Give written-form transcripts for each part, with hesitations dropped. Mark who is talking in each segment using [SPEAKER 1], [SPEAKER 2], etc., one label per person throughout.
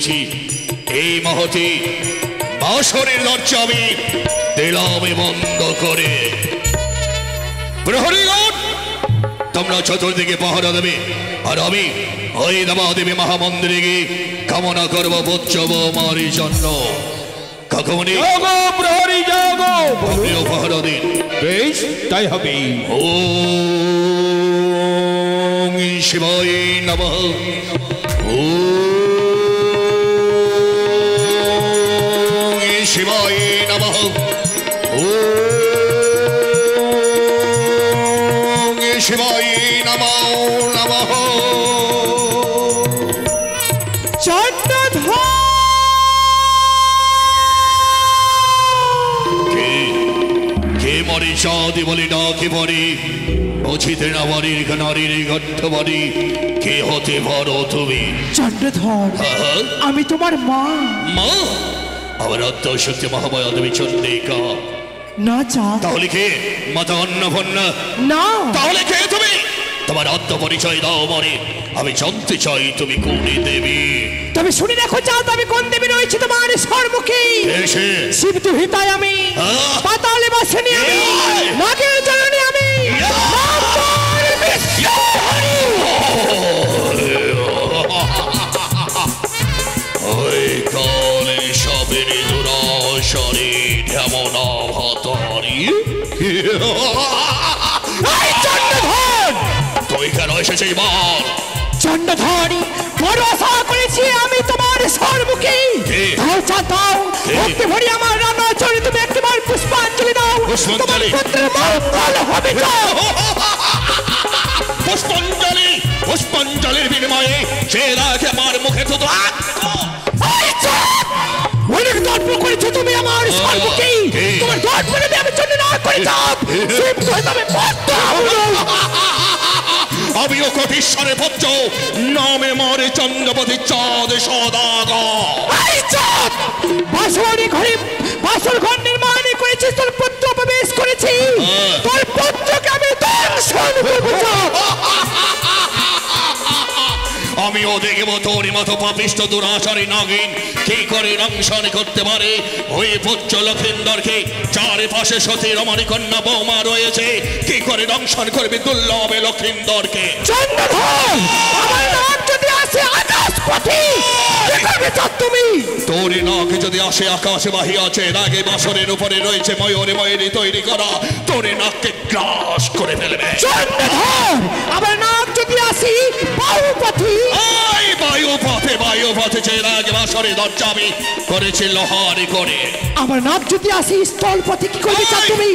[SPEAKER 1] দিচ্ছি এই মুহূর্তে বাসরের দরজা আমি দিলাম বন্ধ করে। প্রহরীগণ তোমরা চতুর্দিকে পাহারা দেবে আর আমি ওই দেবাদেবী মহামন্দিরে গিয়ে কামনা করবো পুত্র বৌমার জন্য। কাকুমণি
[SPEAKER 2] প্রহরী যাগো,
[SPEAKER 1] আপনিও পাহারা দিন।
[SPEAKER 2] বেশ তাই হবে।
[SPEAKER 1] ওম শিবায় নমঃ। ওম শিবায় নমঃ। ওম শিবায় নমঃ নমঃ। চাঁদ বলি ডাকে পড়ে অছিতে না বাড়ির নারীর গঠ্ঠ বাড়ি কে হতে পারো তুমি?
[SPEAKER 3] চন্দ্রধর, আমি তোমার মা।
[SPEAKER 1] মা? আমার আত্মশক্তি মহামায়া দেবী চন্দ্রিকা।
[SPEAKER 3] না চা।
[SPEAKER 1] তাহলে কে? মাতা অন্নপূর্ণা?
[SPEAKER 3] না।
[SPEAKER 1] তাহলে কে তুমি? তোমার আত্মপরিচয় দাও মরে, আমি জানতে চাই তুমি কোন দেবী।
[SPEAKER 3] তবে শুনে রাখো চাঁদ, আমি কোন দেবী রয়েছে তোমার সম্মুখে। শিব দুহিতায় আমি, পাতালে বাসিনী আমি, নাগের জননী আমি।
[SPEAKER 1] ওই কালে সবের দুরাশরে ঢেমন ভাতারি। তুই কেন এসেছিস বল?
[SPEAKER 3] চন্দ্রধর, বড় আশা করেছি আমি তোমার সম্মুখে। দাও চাঁদ দাও, ভক্তি ভরি আমার রান্না চলে তুমি একবার পুষ্পাঞ্জলি দাও।
[SPEAKER 1] পুষ্পাঞ্জলি?
[SPEAKER 3] পুত্রের মঙ্গল হবে।
[SPEAKER 1] পুষ্পাঞ্জলি? পুষ্পাঞ্জলির বিনিময়ে সে রাখে আমার মুখে তো
[SPEAKER 3] অনেক দর্প করেছো তুমি আমার সম্মুখে। তোমার দর্পণে আমি চন্দ্র না করে চাপ।
[SPEAKER 1] আমিও কোটিশ্বরের পুত্র, নামে মরে চন্দ্রপতি চাঁদ সদাগর।
[SPEAKER 3] বাসরি ঘরে বাসর ঘর নির্মাণ করেছিস, তোর পুত্র প্রবেশ করেছি, তোর পুত্রকে আমি দর্শন করব।
[SPEAKER 1] আমিও দেখব তোর মতো পাপিষ্ট দুরাচারী নাগিন কি করে দংশন করতে পারে। ওই পুত্র লক্ষিন্দরকে চারিপাশে সতী রমণী কন্যা বৌমা রয়েছে, কি করে দংশন করবে দুর্লভে লক্ষিন্দরকে।
[SPEAKER 3] চন্দ্রধর, আমার নাম যদি আসে আকাশ পথে, দেখবে তুমি
[SPEAKER 1] তোর নাক যদি আসে আকাশে বাহি আছে, রাগে বাসরের উপরে রয়েছে ময়ূরে ময়ূরী তৈরি করা, তোর নাককে গ্রাস করে ফেলবে।
[SPEAKER 3] চন্দ্রধর, আমার নাম যদি আসি বায়ুপথে,
[SPEAKER 1] বায়ুপথে যে রাগে বাসরে দরজাবি করেছে লোহারি করে।
[SPEAKER 3] আমার নাম যদি আসি স্থলপথে, কি করবে চাও তুমি?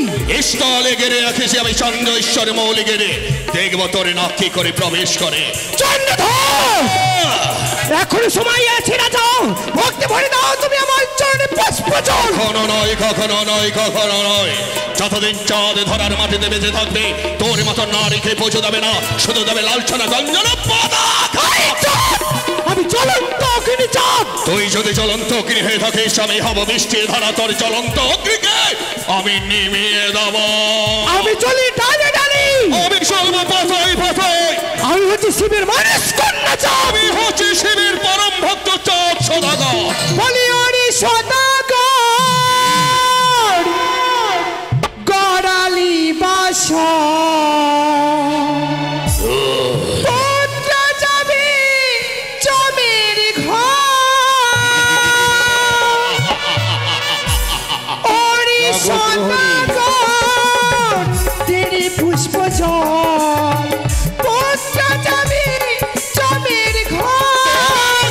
[SPEAKER 1] স্থলে গেড়ে রাখেছি আমি চন্দ্র ঈশ্বর মৌলি গেড়ে, দেখবো তোর নাক কি করে প্রবেশ করে।
[SPEAKER 3] চন্দ্রধর, এখন সময় আছে না, যাও ভক্তি ভরে দাও তুমি আমার চরণে পুষ্প জল।
[SPEAKER 1] কখনো নয়, কখনো নয়, কখনো নয়। যতদিন চাঁদ ধরার মাটিতে বেঁচে থাকবে তোর মতো নারীকে পৌঁছে দেবে না, শুধু দেবে লালছনা গঞ্জন পতাকা।
[SPEAKER 3] আমি জ্বলন্ত অগ্নি চাঁদ।
[SPEAKER 1] তুই যদি জ্বলন্ত অগ্নি হয়ে থাকিস, আমি হব বৃষ্টির ধারা তোর জ্বলন্ত অগ্নিকে আমি নিমিয়ে দেব।
[SPEAKER 3] আমি চলি ডালে ডালে,
[SPEAKER 1] আমি চলবো পথে পথে।
[SPEAKER 3] আমি হচ্ছি শিবের মানুষ কন্যা চাঁদ।
[SPEAKER 1] আমি হচ্ছি শিবের পরম ভক্ত চাঁদ সদাগর।
[SPEAKER 3] বলি ওরে সদাগর, গড়ালি বাসা তিনি পুষ্প জল, পুত্র যাবি জমির ঘর।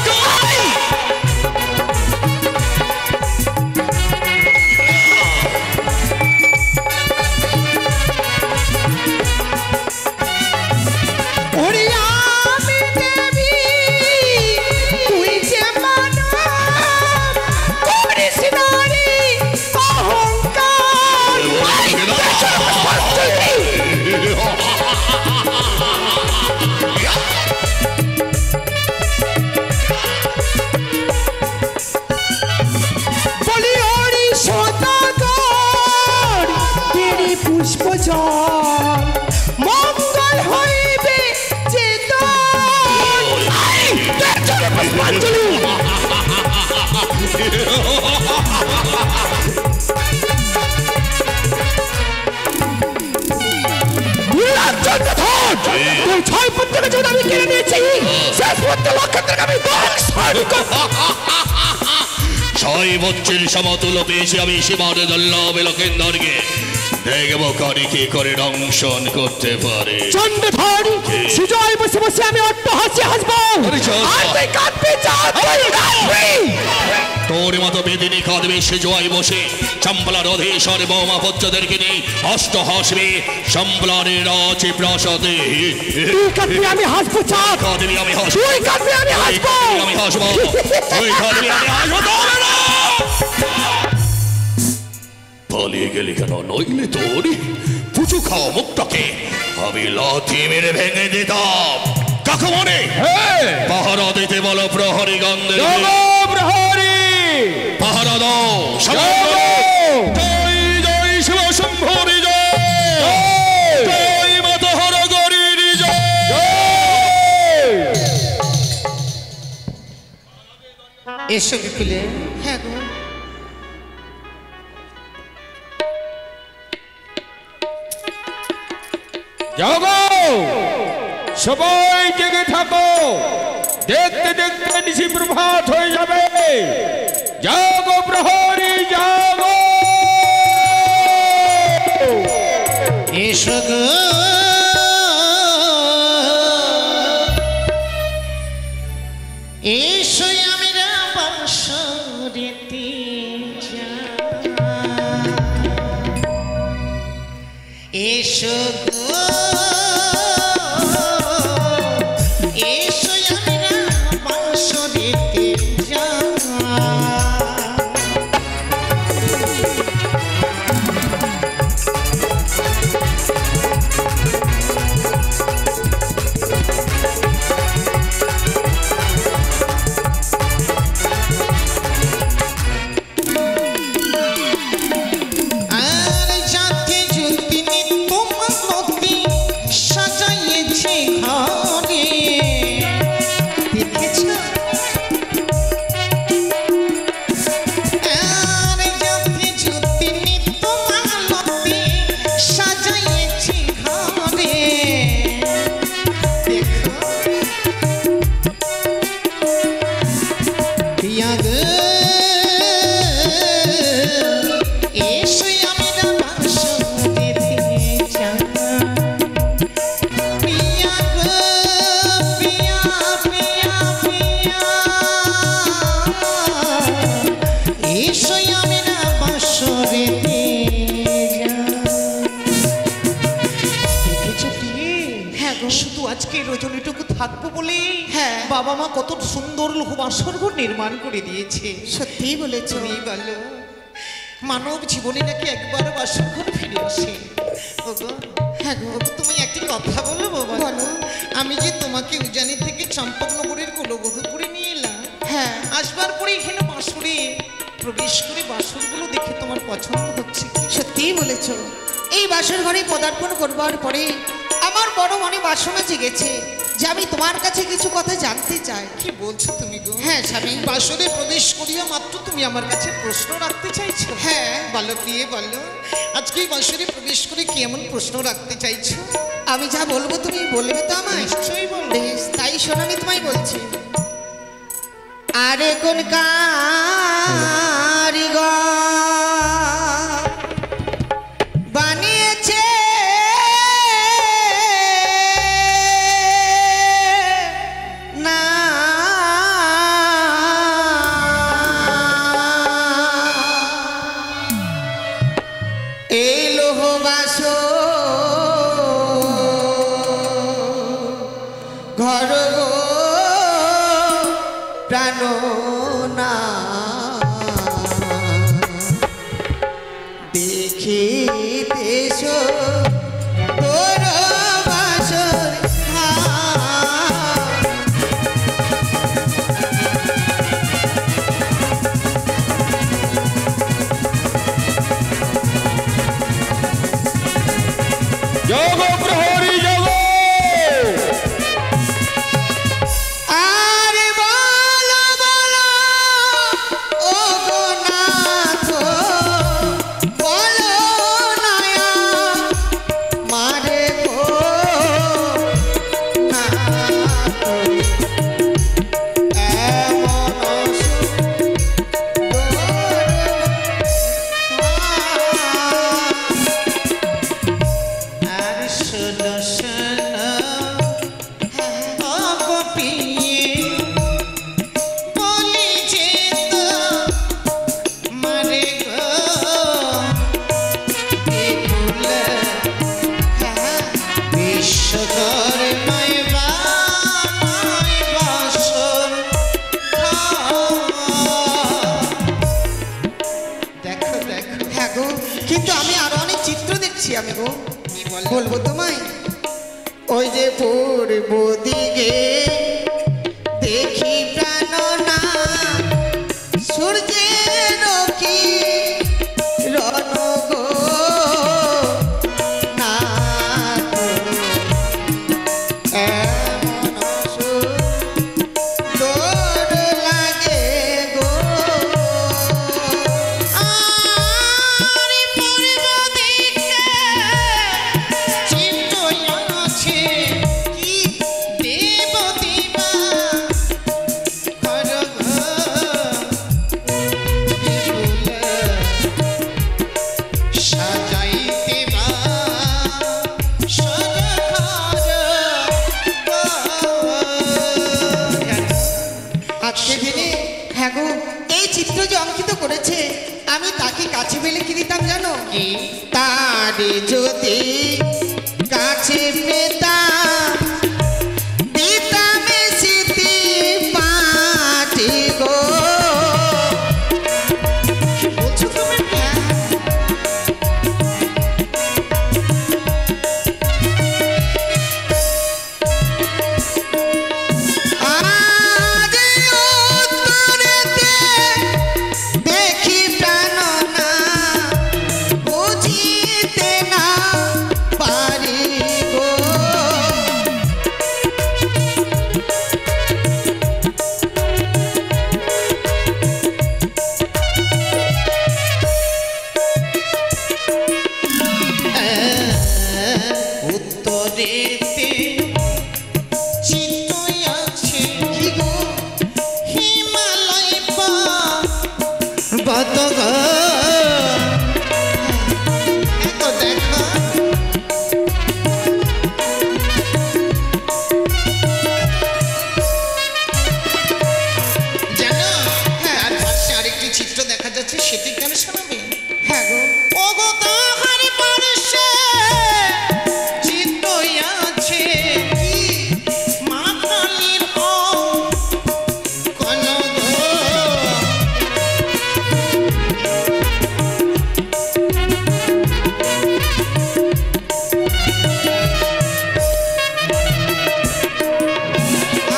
[SPEAKER 3] লক্ষেন্দ্রকে আমি দংশন করব।
[SPEAKER 1] 6 বছর সমতুল্য পেয়েছি আমি সীমানে দল্লভ লক্ষেন্দরকে। দেখবো কারি কি করে দংশন করতে পারে।
[SPEAKER 3] চন্দ্রধর সুজয় বসে বসে আমি অট্ট হাসি হাসবো। আর তুই কাঁদবি,
[SPEAKER 1] তোর মতো বেদিনী কাঁদবে সুজয় বসে। চম্পলা রধেশ্বর বৌমা পুত্রদেরকে নিয়ে অষ্ট হাসবে চম্পলারের রাজে প্রাসাদে।
[SPEAKER 3] তুই কাঁদবি আমি হাসবো, চাঁদ
[SPEAKER 1] কাঁদবি আমি হাসবো,
[SPEAKER 3] তুই কাঁদবি আমি হাসবো,
[SPEAKER 1] আমি হাসবো, তুই কাঁদবি আমি হাসবো। পালিয়ে গেলি কেন? নইলে তোর পুচু খাওয়া মুখটাকে আমি লাথি মেরে ভেঙে দিতাম। কাকু মনে পাহারা দিতে বলো প্রহরী গন্ধে।
[SPEAKER 2] প্রহরী
[SPEAKER 1] পাহারা দাও। জয় জয় শিব শম্ভুরি জয়, জয় মাতা হরগরির জয়।
[SPEAKER 4] এসো বিপুলে। হ্যাঁ গো,
[SPEAKER 2] জাগো, সবাই জেগে থাকো, দেখতে দেখতে নিশি প্রভাত হয়ে যাবে। জাগো প্রহরী জাগো।
[SPEAKER 4] এসো গো, এসো আমরা বাঁশরেতে এসো গো, এসো আমরা বাঁশরেতে বাবা মা কত সুন্দর বাসর ঘর নির্মাণ করে দিয়েছে। সত্যি বলেছ। তুমি বলো মানব জীবনে নাকি একবার বাসর ঘর ফিরে আসে। হ্যাঁ গো, তুমি একটি কথা বলো বাবা। বলো। আমি যে তোমাকে উজানি থেকে চম্পকনগরের কুলবধূ করে নিয়ে এলাম, হ্যাঁ, আসবার পরে এখানে বাসরে প্রবেশ করে বাসরগুলো দেখে তোমার পছন্দ হচ্ছে। সত্যিই বলেছ। এই বাসর ঘরে পদার্পণ করবার পরে আমার বড় মনে বাসনা জেগেছে যে আমি তোমার কাছে কিছু কথা জানতে চাই। কি বলছো তুমি গো? হ্যাঁ স্বামী, বাসরে প্রবেশ করিয়া মাত্র তুমি আমার কাছে প্রশ্ন রাখতে চাইছো? হ্যাঁ বলো প্রিয়ে, বলো আজকে বাসরে প্রবেশ করে কি এমন প্রশ্ন রাখতে চাইছো? আমি যা বলবো তুমি বলবে তো আমায়? নিশ্চয়ই বলবো। তাই শোনো, আমি তোমায় বলছি। আরে কোন কারিগর বানিয়েছে না এই লোহ বাসর ঘর গো প্রাণ না দেখিতেছ তোর বাসর
[SPEAKER 2] জগ প্রহরী জগ।
[SPEAKER 4] আরে বলো বলো ও গো নাথ, বলো নয়া আমি গো, বলবো তোমায়। ওই যে পূর্ব দিকে দেখি প্রাণনা সূর্যের কি রণ গো, না তো এমন সুন্দর লাগে গো। আর পূর্ব দিকে চিত্ত আছে কি দেব দিবা করগ বিপুল সাজাইতে বা আজকে দিনে হ্যাঁ গো, এই চিত্র যে অঙ্কিত করেছে আমি তাকে কাছে পেলে কি দিতাম জানো? তার যদি কাছে পেতাম দিতাম স্মৃতি পাটি গো। কি বলছো তুমি? আজ উত্তরেতে দেখি প্রাণনা বুঝিতে না পারি গো। উত্তরেতে চিত্ত আছে কি গো, হিমালয় পর্বত গো। এতো দেখো জানো, হ্যাঁ আর পাশে আরেকটি চিত্র দেখা যাচ্ছে, সেটি কেন শোনাবে? হ্যাঁ গো, ও গো তাহার পার্শ্বে চিত্ত আছে কি মাতালির কোন গো।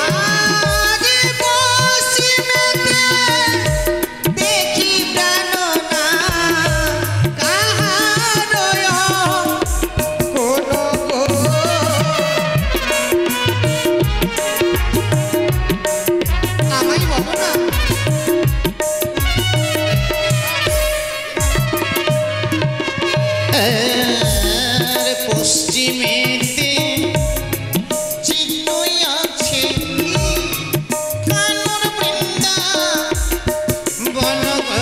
[SPEAKER 4] আজ পশ্চিমেতে দেখি প্রাণনা কাহারয় কোন গো। আমায় বলো না। পশ্চিমেতে চিত্ত আছে কানন বৃন্দা বন গো।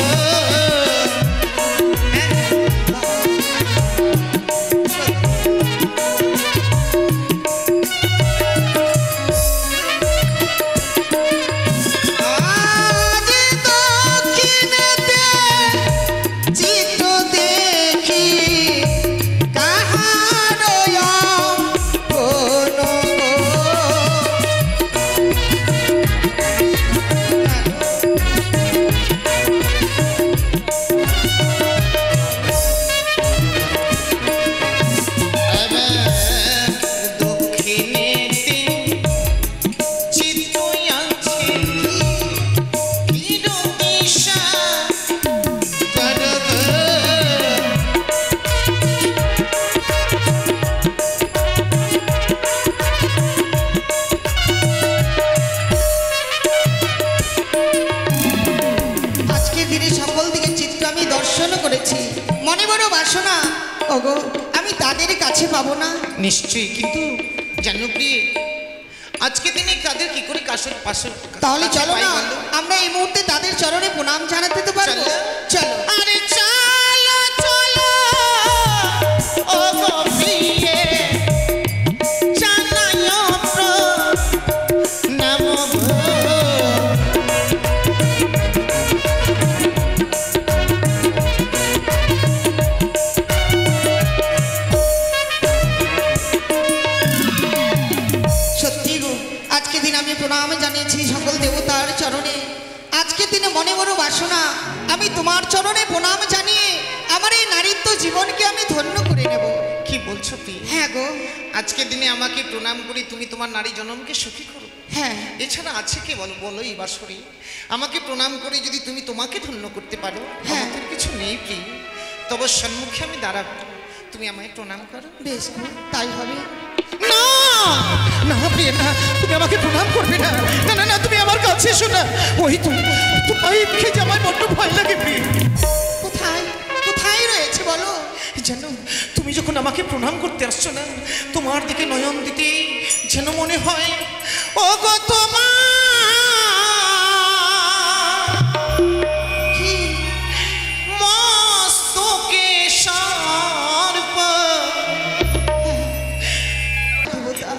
[SPEAKER 4] আজ দক্ষিণেতে চিত্ত দেখি কাহারয় কোন গো। দক্ষিণেতে চিত্ত আছে কি দিশা কর গো। আজকে দিনে সকল দিকে চিত্র আমি দর্শন করেছি, মনে বড় বাসনা ওগো আমি তাদের কাছে পাবো না। নিশ্চয়ই, কিন্তু জানো প্রিয়ে আজকে দিনে তাদের কি করে কাছে পাশে তাহলে চলো না আমরা এই মুহূর্তে তাদের চরণে প্রণাম জানাতে তো পারবো। চলো আরে চলো চলো ও গো প্রিয়ে জানাই প্রণাম গো। সত্যি গো, আজকে দিন আমি প্রণাম জানিয়েছি সকল দেবতার চরণে। আজকে দিনে মনে বড় বাসনা আমি তোমার চরণে প্রণাম জানিয়ে আমার এই নারীত্ব জীবনকে আমি ধন্য করে নেব। বলছো প্রিয়?
[SPEAKER 3] হ্যাঁ গো।
[SPEAKER 4] আজকের দিনে আমাকে প্রণাম করি তুমি তোমার নারী জনমকে সুখী করো।
[SPEAKER 3] হ্যাঁ।
[SPEAKER 4] এছাড়া আছে কে বলো বলো এই বাসরে? আমাকে প্রণাম করে যদি তুমি তোমাকে ধন্য করতে পারো,
[SPEAKER 3] হ্যাঁ।
[SPEAKER 4] আমাদের কিছু নেই প্রিয়, তবে সম্মুখে আমি দাঁড়াবো, তুমি আমায় প্রণাম করো।
[SPEAKER 3] বেশ গো, তাই হবে।
[SPEAKER 4] না না প্রিয় না, তুমি আমাকে প্রণাম করবে না। না না না, তুমি আমার কাছে এসো না। ওই তো তোমায় দেখে আমার বড্ড ভয় লাগে প্রিয়।
[SPEAKER 3] কোথায় কোথায় রয়েছে বলো?
[SPEAKER 4] জানো, তুমি যখন আমাকে প্রণাম করতে আসছো না, তোমার দিকে নয়ন দিতে যেন মনে হয় ও গো তোমার
[SPEAKER 3] কি?
[SPEAKER 4] মস্তকে সর্প।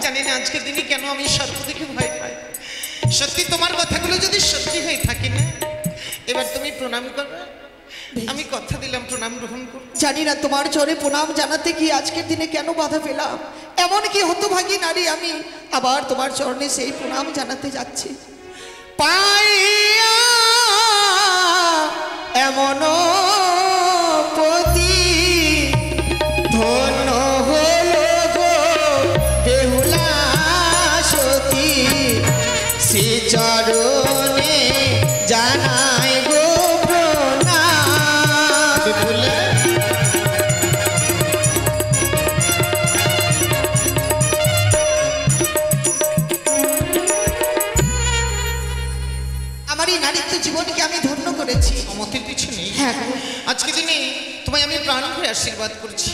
[SPEAKER 4] জানি না আজকের দিনে কেন আমি সর্প দেখে ভয় পাই। সত্যি তোমার কথাগুলো যদি সত্যি হয়ে থাকে না, এবার তুমি প্রণাম করবে, আমি কথা দিলাম প্রণাম গ্রহণ করব।
[SPEAKER 3] জানি না তোমার চরে প্রণাম জানাতে গিয়ে আজকের দিনে কেন বাধা পেলাম। এমন কি হতভাগী নারী আমি, আবার তোমার চরণে সেই প্রণাম জানাতে যাচ্ছি।
[SPEAKER 4] পাইয়া
[SPEAKER 3] এমন পতি ধন্য হলো গো বেহুলা সতী, শ্রী চরণে জানাই গো প্রণাম। আমার এই নারীত্ব জীবনকে আমি ধন্য করেছি।
[SPEAKER 4] সমতির কিছু নেই।
[SPEAKER 3] হ্যাঁ।
[SPEAKER 4] আজকে দিনে তোমায় আমি প্রাণ ভরে আশীর্বাদ করছি,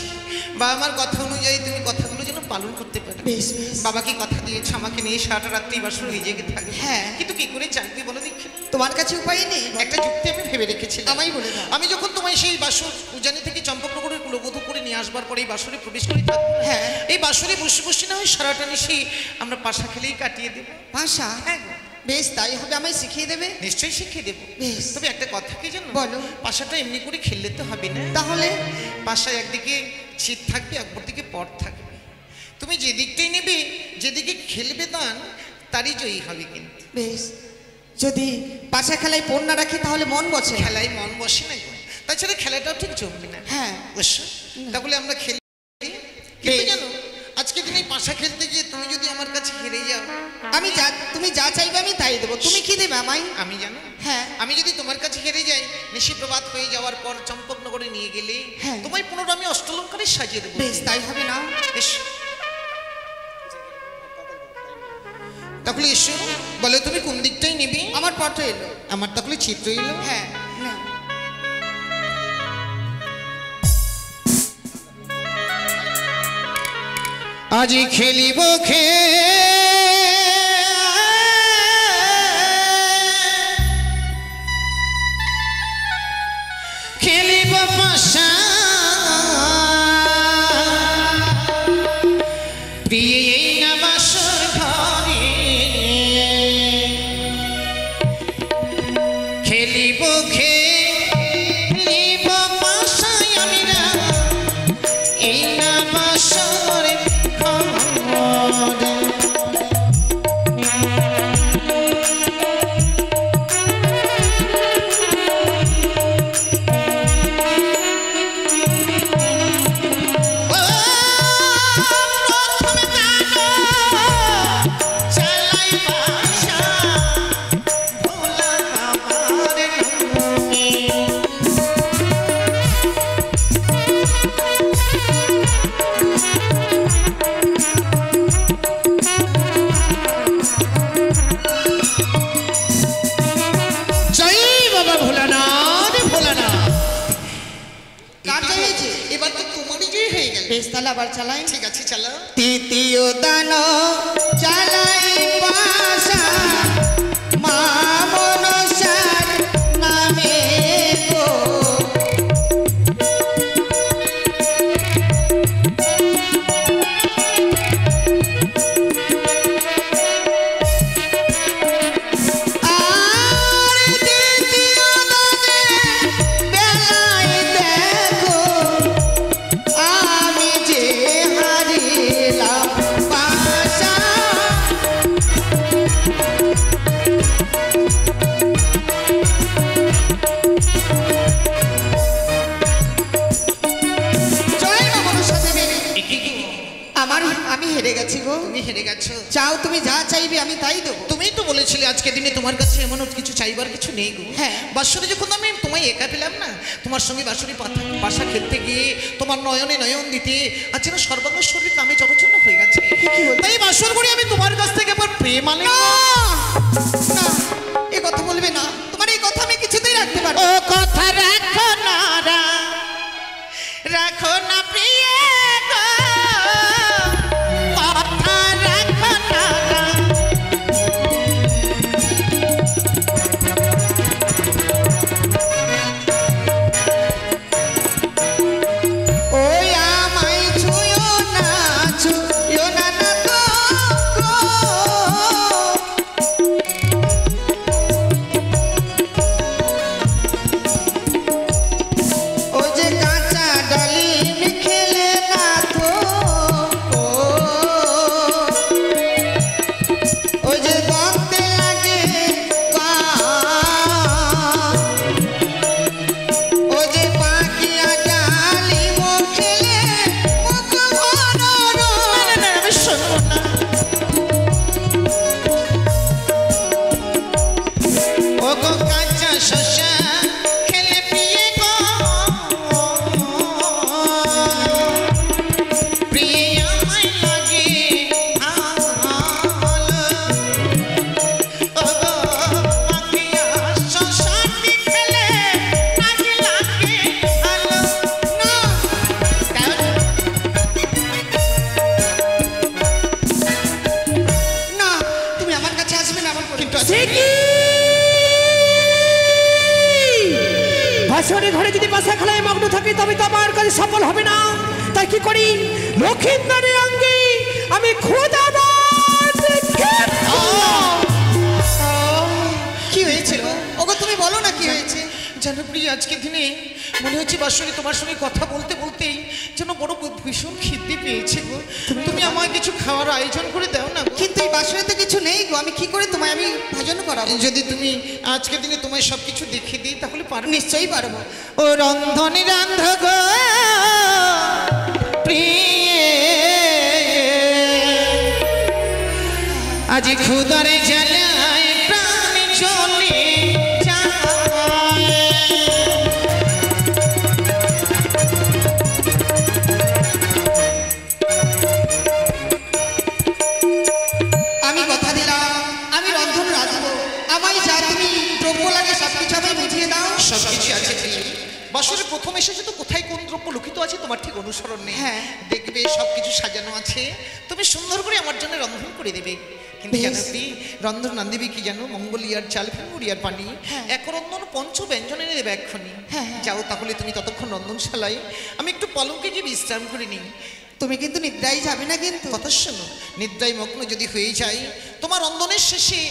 [SPEAKER 4] বা আমার কথা অনুযায়ী তুমি কথাগুলো যেন পালন করতে পারো।
[SPEAKER 3] বেশ বেশ।
[SPEAKER 4] বাবাকে কথা দিয়েছে আমাকে নিয়ে সারাটা রাত্রি বাসর জেগে থাকবে।
[SPEAKER 3] হ্যাঁ।
[SPEAKER 4] কিন্তু কি করে জানবি বলো দেখি?
[SPEAKER 3] তোমার কাছে উপায় নেই?
[SPEAKER 4] একটা যুক্তি আমি ভেবে রেখেছিলাম।
[SPEAKER 3] আমায় বলে দাও।
[SPEAKER 4] আমি যখন তোমায় সেই বাসর উজানি থেকে চম্পকনগরের কুলবধূ করে নিয়ে আসবার পরে এই বাসরে প্রবেশ করে থাকবো,
[SPEAKER 3] হ্যাঁ।
[SPEAKER 4] এই বাসরে বসে বসে না হয় সারাটা নিশি আমরা পাশা খেলেই কাটিয়ে দেবো।
[SPEAKER 3] ভাষা?
[SPEAKER 4] হ্যাঁ গো।
[SPEAKER 3] বেশ, তাই হবে। আমায় শিখিয়ে দেবে?
[SPEAKER 4] নিশ্চয়ই শিখিয়ে দেবো।
[SPEAKER 3] বেশ।
[SPEAKER 4] তবে একটা কথা কি জানো?
[SPEAKER 3] বলো।
[SPEAKER 4] পাশাটা এমনি করে খেললে তো হবে না।
[SPEAKER 3] তাহলে?
[SPEAKER 4] পাশায় একদিকে ছিট থাকবে, একবার দিকে পট থাকবে। তুমি যে দিকটাই নেবে, যেদিকে খেলবে দান, তারই জয়ী হবে। কিন্তু
[SPEAKER 3] বেশ, যদি পাশা খেলায় পণ না রাখি তাহলে মন বসে না।
[SPEAKER 4] খেলায় মন বসে না গো। তাছাড়া খেলাটাও ঠিক জমবে না।
[SPEAKER 3] হ্যাঁ।
[SPEAKER 4] অবশ্য তাহলে আমরা খেলি। কিন্তু জানো, আজকে দিনে পাশা খেলতে গিয়ে তুমি যদি আমার কাছে হেরে যাও,
[SPEAKER 3] আমি যা তুমি যা চাইবে আমি তাই দেবো। তুমি কি দেবে আমায়?
[SPEAKER 4] আমি জানো,
[SPEAKER 3] হ্যাঁ।
[SPEAKER 4] আমি যদি তোমার কাছে হেরে যাই, নিশি প্রভাত হয়ে যাওয়ার পর চম্পকনগরে নিয়ে গেলে
[SPEAKER 3] হ্যাঁ।
[SPEAKER 4] তোমায় পুনরায় আমি অষ্টলঙ্কারে সাজিয়ে দেবো।
[SPEAKER 3] বেশ, তাই হবে না?
[SPEAKER 4] বেশ। তাহলে এসো, বলে তুমি কোন দিকটাই নিবি?
[SPEAKER 3] আমার পট এলো।
[SPEAKER 4] আমার তাহলে চিত্র এলো।
[SPEAKER 3] হ্যাঁ না।
[SPEAKER 4] আজি খেলিব খেলিব পাশা, প্রিয় এই না বাসর ঘরে খেলিব খেলিব পাশায় আমিরা, এই না বাসর ঘরে।
[SPEAKER 3] বেশ, তাহলে আবার চালাই।
[SPEAKER 4] ঠিক আছে, চালাও।
[SPEAKER 3] তৃতীয় দান চালাই পাশা, মা মনসার নামে গো। আর দ্বিতীয় দানের বেলায় দেখো আমি যে হারিলাম পাশা,
[SPEAKER 4] গেছো।
[SPEAKER 3] চাও তুমি যা চাইবে আমি তাই দেবো।
[SPEAKER 4] তুমিই তো বলেছিলে আজকে দিনে তোমার কাছে এমন কিছু চাইবার কিছু নেই গো।
[SPEAKER 3] হ্যাঁ।
[SPEAKER 4] বাঁশরি যখন আমি তোমায় একা পেলাম না, তোমার সঙ্গে বাঁশরি পাশা খেলতে গিয়ে তোমার নয়নে নয়ন দিতে আর যেন সর্বাঙ্গ শরীর কামে জড়চন্ন হয়ে গেছে। তাই বাসর করে আমি তোমার কাছ থেকে আবার প্রেম আনে।
[SPEAKER 3] না, এ কথা বলবে না, তোমার এই কথা আমি কিছুতেই রাখতে পারবো।
[SPEAKER 4] ও কথা রাখো না, রাখো না প্রিয় গো, কথা রাখো না।
[SPEAKER 3] ওই আমায় ছুঁয়ো না, ছুঁয়ো না না গো, গো। ও যে কাঁচা ডালিম খেলে না তো, ও যে গন্ধে লাগে ও যে পাখিয়া ডালিম খেলে মুখ ভরো।
[SPEAKER 4] আমি শুনবো না। ও গো কাঁচা শসা খেলে প্রিয় গো, প্রিয় আমায় লাগে ভালো। ও গো পাখিয়া শসাটি খেলে নাকি লাগে ভালো। না,
[SPEAKER 3] না, তুমি আমার কাছে আসবে না, আমার
[SPEAKER 4] কিন্তু
[SPEAKER 3] সে কি ভাসরে ঘরে যদি বাসা খেলায় মগ্ন থাকে তবে তো আমার কাছে সফল হবে না। তাই কি করি, লক্ষিন্দরের অঙ্গে আমি
[SPEAKER 4] কি হয়েছিল? ওগো তুমি বলো না কি হয়েছে। জানো প্রিয়, আজকে দিনে মনে হচ্ছে বাসরে তোমার সঙ্গে কথা বলতে বলতেই যেন বড় ভীষণ খিদে পেয়েছে গো। তুমি আমায় কিছু খাওয়ার আয়োজন করে দাও না গো।
[SPEAKER 3] কিন্তু এই বাসরে তো কিছু নেই গো, আমি কি করে তোমায় আমি ভোজন করাবো?
[SPEAKER 4] যদি তুমি আজকে দিনে তোমায় সব কিছু দেখিয়ে দিই তাহলে পারো।
[SPEAKER 3] নিশ্চয়ই পারবো।
[SPEAKER 4] ও রন্ধনে রান্ধ গো প্রিয়, আজ ক্ষুধারে জ্বালায় প্রাণ চলে যায়।
[SPEAKER 3] আমি কথা দিলাম আমি রন্ধন রাঁধবো। আমায় যা তুমি দ্রব্য লাগে সবকিছু আমায় বুঝিয়ে দাও।
[SPEAKER 4] সব কিছু আছে প্রিয়। বাসরে প্রথম এসেছে তো কোথায় কোন দ্রব্য লুকিত আছে তোমার ঠিক অনুসরণ নেই।
[SPEAKER 3] হ্যাঁ।
[SPEAKER 4] দেখবে সব কিছু সাজানো আছে, তুমি সুন্দর করে আমার জন্য রন্ধন করে দেবে। কিন্তু
[SPEAKER 3] বেশ।
[SPEAKER 4] জানো কি রন্ধন রাঁধবে কি জানো? মঙ্গলিয়ার চাল, ফেঙ্গুরিয়ার পানি,
[SPEAKER 3] হ্যাঁ।
[SPEAKER 4] এক রন্ধন পঞ্চ ব্যঞ্জন এনে দেবে এক্ষুনি।
[SPEAKER 3] হ্যাঁ, হ্যাঁ।
[SPEAKER 4] যাও তাহলে তুমি ততক্ষণ রন্ধনশালায়, আমি একটু পলঙ্কে গিয়ে বিশ্রাম করে নিই।
[SPEAKER 3] তুমি কিন্তু নিদ্রায় যাবে না কিন্তু।
[SPEAKER 4] কথা শোনো, নিদ্রায় মগ্ন যদি হয়ে যাই, তোমার রন্ধনের শেষে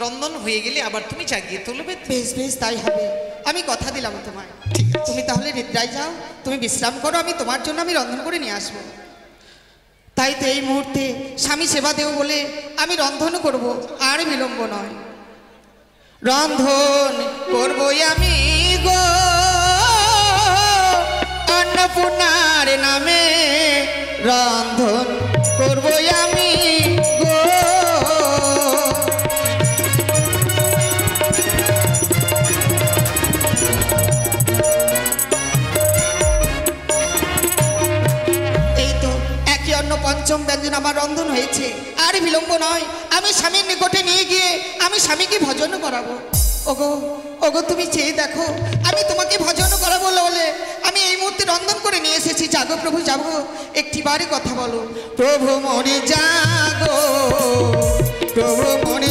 [SPEAKER 4] রন্ধন হয়ে গেলে আবার তুমি জাগিয়ে তুলবে।
[SPEAKER 3] বেশ বেশ তাই হবে, আমি কথা দিলাম তোমায়।
[SPEAKER 4] ঠিক আছে।
[SPEAKER 3] তুমি তাহলে নিদ্রায় যাও, তুমি বিশ্রাম করো, আমি তোমার জন্য আমি রন্ধন করে নিয়ে আসবো। তাই তো এই মুহূর্তে স্বামী সেবা দেব বলে আমি রন্ধন করব, আর বিলম্ব নয়। রন্ধন করবো আমি গো অন্নপূর্ণার নামে, রন্ধন করবো আমি গো। এই তো একই অন্ন পঞ্চম ব্যঞ্জন আমার রন্ধন হয়েছে, আর বিলম্ব নয়, আমি স্বামীর নিকটে নিয়ে গিয়ে আমি স্বামীকে ভজন করাবো। ওগো ওগো তুমি চেয়ে দেখো, আমি তোমাকে ভজন করাবো বলে আমি এই মুহূর্তে রন্ধন করে নিয়ে এসেছি। জাগো প্রভু যাবো, একটিবারই কথা বলো। প্রভু মনে জাগো, প্রভু মনে